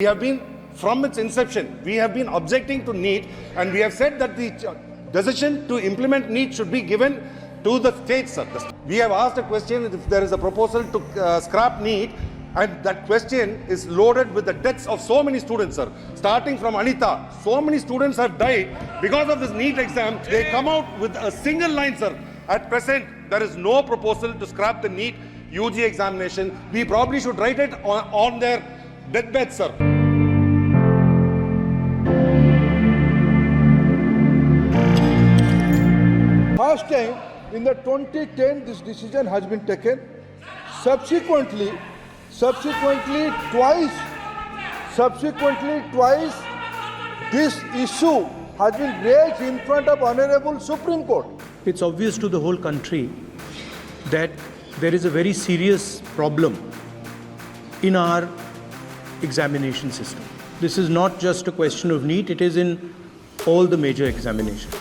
We have been, from its inception, we have been objecting to NEET, and we have said that the decision to implement NEET should be given to the states, sir. We have asked a question if there is a proposal to scrap NEET, and that question is loaded with the deaths of so many students, sir. Starting from Anita, so many students have died because of this NEET exam. They come out with a single line, sir. At present, there is no proposal to scrap the NEET UG examination. We probably should write it on their deathbed, sir. First time in the 2010 this decision has been taken. Subsequently twice this issue has been raised in front of Honorable Supreme Court. It's obvious to the whole country that there is a very serious problem in our examination system. This is not just a question of NEET, it is in all the major examinations.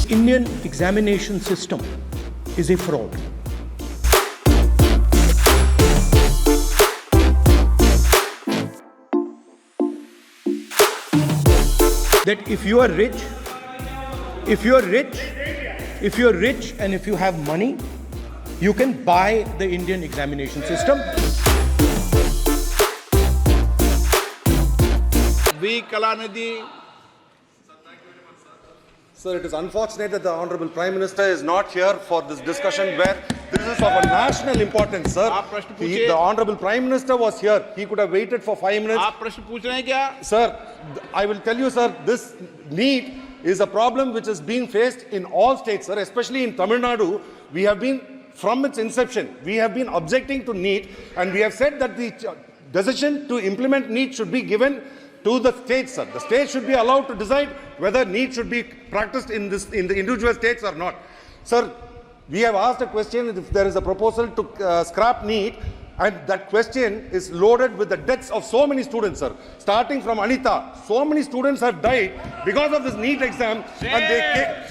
Indian examination system is a fraud. That if you are rich and if you have money, you can buy the Indian examination system. V. Kalanidhi. Sir, it is unfortunate that the Honorable Prime Minister is not here for this discussion where this is of a national importance, sir. The Honorable Prime Minister was here. He could have waited for 5 minutes. आप प्रश्न पूछ रहे हैं क्या? Sir, I will tell you, sir, this NEET is a problem which is being faced in all states, sir, especially in Tamil Nadu. We have been, from its inception, we have been objecting to NEET, and we have said that the decision to implement NEET should be given to the states, sir. The states should be allowed to decide whether NEET should be practiced in the individual states or not. Sir, we have asked a question if there is a proposal to scrap NEET, and that question is loaded with the deaths of so many students, sir. Starting from Anita, so many students have died because of this NEET exam, and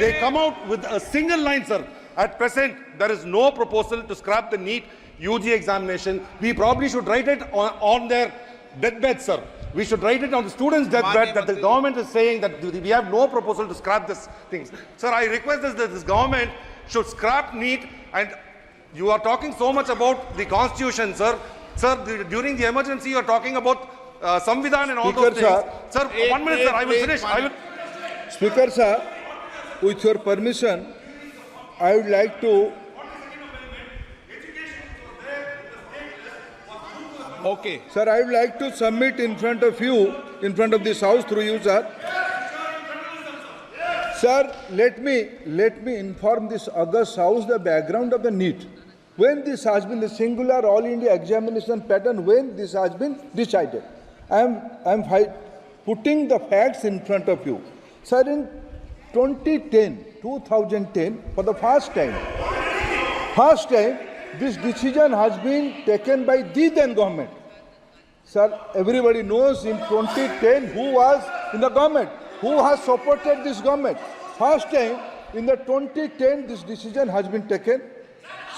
they come out with a single line, sir. At present, there is no proposal to scrap the NEET UG examination. We probably should write it on their deathbed, sir. We should write it on the students' deathbed that the government is saying that we have no proposal to scrap this things. Sir, I request that this government should scrap NEET. And you are talking so much about the constitution, sir. Sir, during the emergency, you are talking about Samvidhan and all those things. Sir, 1 minute, sir. I will finish. Speaker, sir, with your permission, I would like to. Okay. Sir, I would like to submit in front of you, in front of this House through you, sir. Sir, let me inform this August House the background of the NEET. When this has been the singular All India examination pattern, when this has been decided. I am putting the facts in front of you. Sir, in 2010, for the first time, this decision has been taken by the then government. Sir, everybody knows in 2010 who was in the government, who has supported this government. First time in the 2010 this decision has been taken.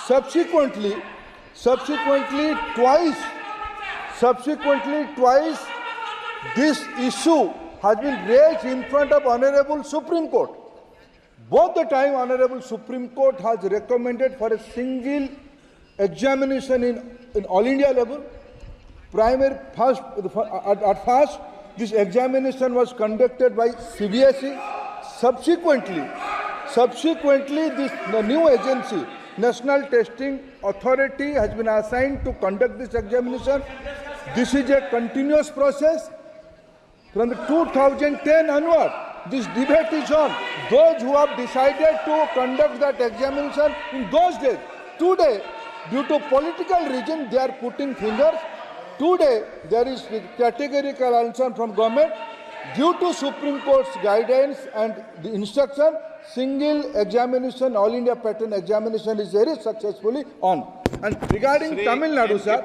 Subsequently twice this issue has been raised in front of Honorable Supreme Court. Both the time Honorable Supreme Court has recommended for a single examination in all India level. At first, this examination was conducted by CBSE. Subsequently, the new agency, National Testing Authority, has been assigned to conduct this examination. This is a continuous process. From the 2010 onward, this debate is on. Those who have decided to conduct that examination in those days, today, due to political reason, they are putting fingers. Today, there is categorical answer from government. Due to Supreme Court's guidance and the instruction, single examination, All India pattern examination is very successfully on. And regarding Tamil Nadu, sir,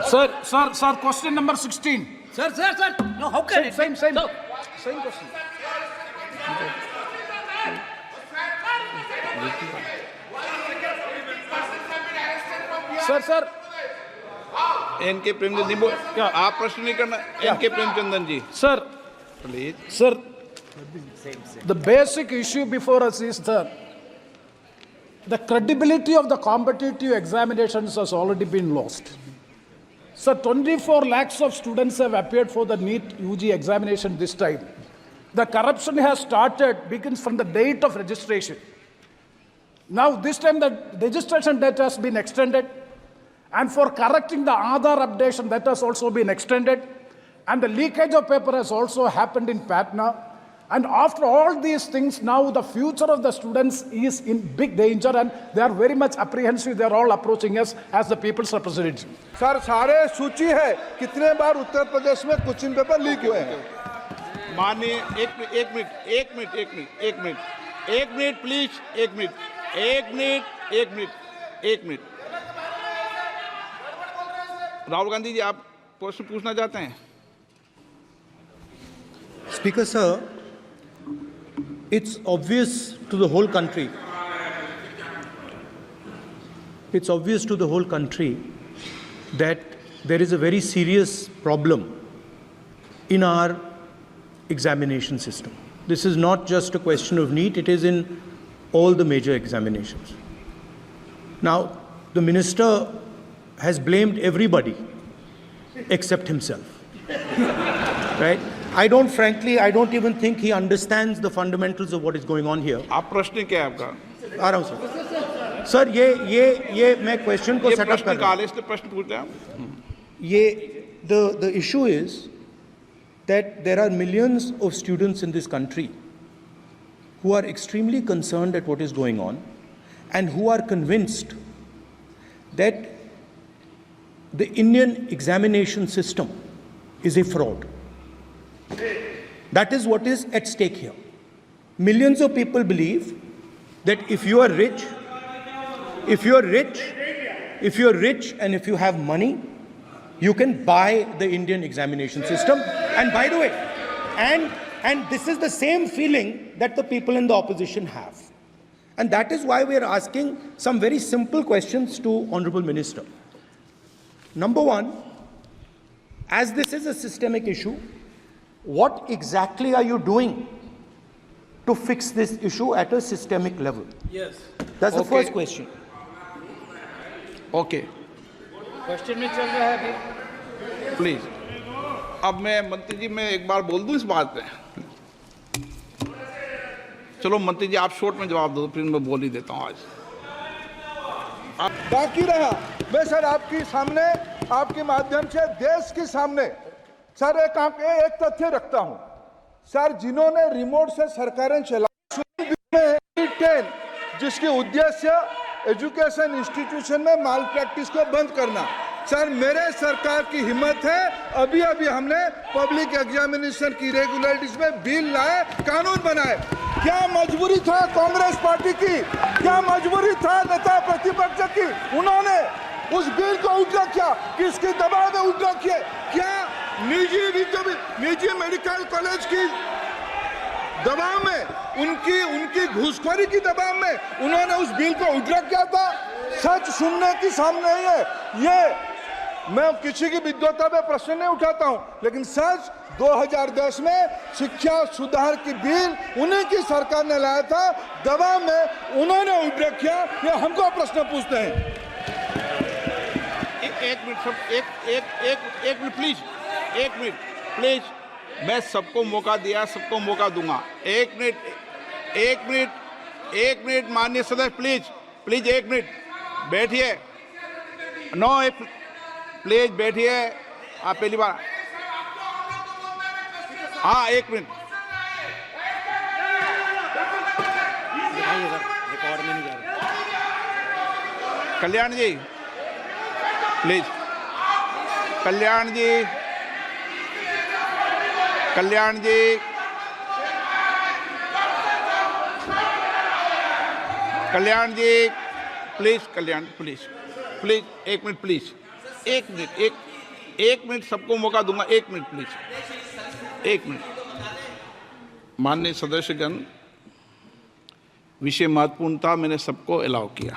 Sir, question number 16. Sir. No, how can it? Same Sir, question. Sir. NK Premchand ji बोल क्या आप प्रश्न नहीं करना NK Premchandan ji Sir, please Sir, the basic issue before us is the credibility of the competitive examinations has already been lost. So 24 lakhs of students have appeared for the NEET UG examination this time. The corruption has started, begins from the date of registration. Now this time the registration date has been extended, and for correcting the Aadhaar updation, that has also been extended, and the leakage of paper has also happened in Patna. And after all these things, now the future of the students is in big danger, and they are very much apprehensive. They are all approaching us as the people's representative. Sir सारे सूची है कितने बार उत्तर प्रदेश में question paper leak हुए हैं। माननीय एक minute please एक मिनट राहुल गांधी जी आप प्रश्न पूछना चाहते हैं? Speaker sir, it's obvious to the whole country. It's obvious to the whole country that there is a very serious problem in our examination system. This is not just a question of NEET, it is in all the major examinations. Now, the minister has blamed everybody except himself. Right? I don't even think he understands the fundamentals of what is going on here. आप प्रश्न क्या है आपका? आ रहा हूं sir. Sir ये मैं question को ये सेटअप प्रश्न कर रहा हूं। काले से प्रश्न पूछ रहे हैं आप? ये the issue is that there are millions of students in this country who are extremely concerned at what is going on and who are convinced that the Indian examination system is a fraud. That is what is at stake here. Millions of people believe that if you are rich and if you have money, you can buy the Indian examination system. And by the way, and this is the same feeling that the people in the opposition have. And that is why we are asking some very simple questions to Honorable Minister. Number one, as this is a systemic issue, what exactly are you doing to fix this issue at a systemic level? Yes. That's the Okay. first question. Okay Question में चल रहा है अभी। Please अब मैं मंत्री जी मैं एक बार बोल दूं इस बात पे? चलो मंत्री जी आप शॉर्ट में जवाब दो फिर मैं बोल ही देता हूं आज। बाकी रहा मैं सर आपके सामने आपके माध्यम से देश के सामने सर एक तथ्य रखता हूं सर जिन्होंने रिमोट से सरकारें चलाई 10 जिसके उद्देश्य एजुकेशन इंस्टीट्यूशन में माल प्रैक्टिस को बंद करना सर मेरे सरकार की हिम्मत है अभी हमने पब्लिक एग्जामिनेशन की रेगुलरिटीज में बिल लाए कानून बनाए क्या मजबूरी था कांग्रेस पार्टी की क्या मजबूरी था नेता प्रतिपक्ष की उन्होंने उस बिल को उल्टा किया किसके दबाव में उल्टा किया क्या निजी मेडिकल कॉलेज की दबाव में उनकी घूसखोरी की दबाव में उन्होंने उस बिल को उल्टा किया था सच सुनने की सामने ही है ये मैं किसी की विद्वता पे प्रश्न नहीं उठाता हूं लेकिन सच 2010 में शिक्षा सुधार की बिल उन्हीं की सरकार ने लाया था दबाव में उन्होंने उल्टा किया ये हमको प्रश्न पूछते हैं एक मिनट प्लीज मैं सबको मौका दिया सबको मौका दूंगा एक मिनट माननीय सदस्य प्लीज एक मिनट बैठिए प्लीज बैठिए आप पहली बार हाँ एक minute Kalyan ji please Kalyan ji please एक मिनट प्लीज एक मिनट, एक मिनट सबको मौका दूंगा, 1 मिनट प्लीज, 1 मिनट। माननीय सदस्यगण, विषय महत्वपूर्ण था, मैंने सबको अलाउ किया।